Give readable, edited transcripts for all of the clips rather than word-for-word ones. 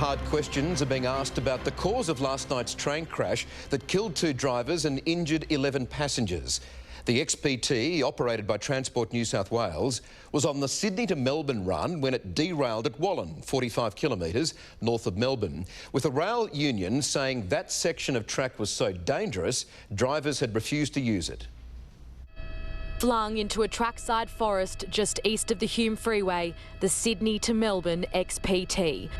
Hard questions are being asked about the cause of last night's train crash that killed 2 drivers and injured 11 passengers. The XPT, operated by Transport New South Wales, was on the Sydney to Melbourne run when it derailed at Wallan, 45 kilometres north of Melbourne, with a rail union saying that section of track was so dangerous, drivers had refused to use it. Flung into a trackside forest just east of the Hume Freeway, the Sydney to Melbourne XPT.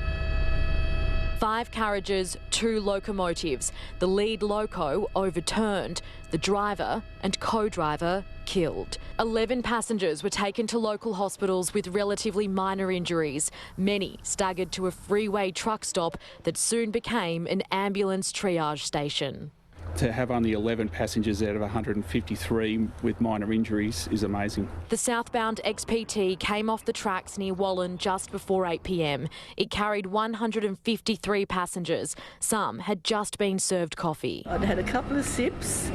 5 carriages, 2 locomotives. The lead loco overturned. The driver and co-driver killed. 11 passengers were taken to local hospitals with relatively minor injuries. Many staggered to a freeway truck stop that soon became an ambulance triage station. To have only 11 passengers out of 153 with minor injuries is amazing. The southbound XPT came off the tracks near Wallan just before 8 p.m. It carried 153 passengers. Some had just been served coffee. I'd had a couple of sips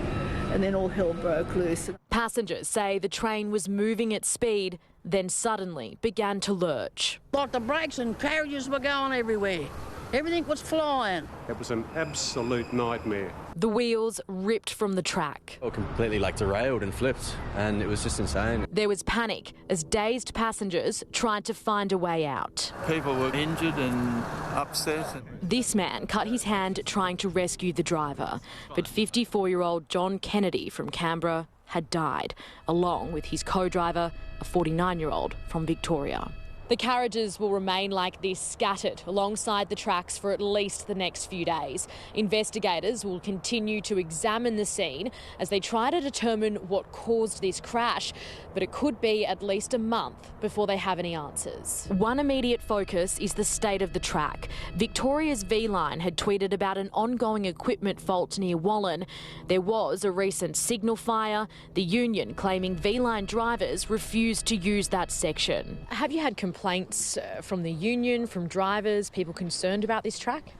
and then all hell broke loose. Passengers say the train was moving at speed, then suddenly began to lurch. Like the brakes and carriages were going everywhere. Everything was flying. It was an absolute nightmare. The wheels ripped from the track. Completely derailed and flipped, and it was just insane. There was panic as dazed passengers tried to find a way out. People were injured and upset. This man cut his hand trying to rescue the driver, but 54-year-old John Kennedy from Canberra had died, along with his co-driver, a 49-year-old from Victoria. The carriages will remain like this, scattered alongside the tracks for at least the next few days. Investigators will continue to examine the scene as they try to determine what caused this crash, but it could be at least a month before they have any answers. One immediate focus is the state of the track. Victoria's V-Line had tweeted about an ongoing equipment fault near Wallan. There was a recent signal fire, the union claiming V-Line drivers refused to use that section. Have you had complaints from the union, from drivers, people concerned about this track?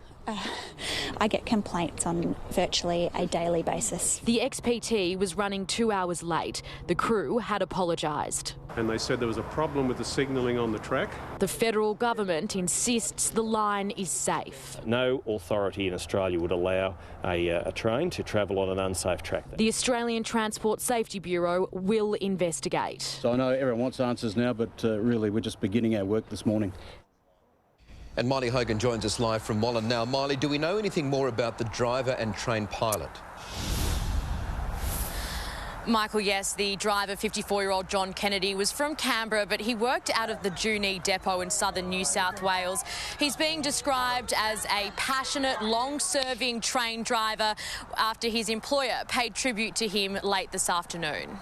I get complaints on virtually a daily basis. The XPT was running 2 hours late. The crew had apologised. And they said there was a problem with the signalling on the track. The federal government insists the line is safe. No authority in Australia would allow a train to travel on an unsafe track. The Australian Transport Safety Bureau will investigate. So I know everyone wants answers now, but really we're just beginning our work this morning. And Miley Hogan joins us live from Wallan now. Miley, do we know anything more about the driver and train pilot? Michael, yes, the driver, 54-year-old John Kennedy, was from Canberra, but he worked out of the Junee depot in southern New South Wales. He's being described as a passionate, long-serving train driver after his employer paid tribute to him late this afternoon.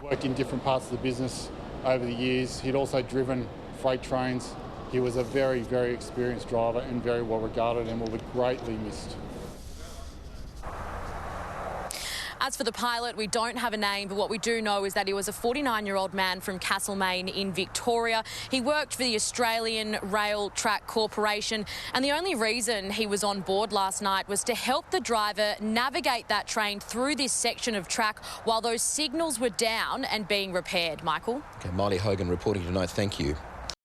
Worked in different parts of the business over the years. He'd also driven freight trains. He was a very, very experienced driver and very well regarded and will be greatly missed. As for the pilot, we don't have a name, but what we do know is that he was a 49-year-old man from Castlemaine in Victoria. He worked for the Australian Rail Track Corporation, and the only reason he was on board last night was to help the driver navigate that train through this section of track while those signals were down and being repaired. Michael? Okay, Miley Hogan reporting tonight. Thank you.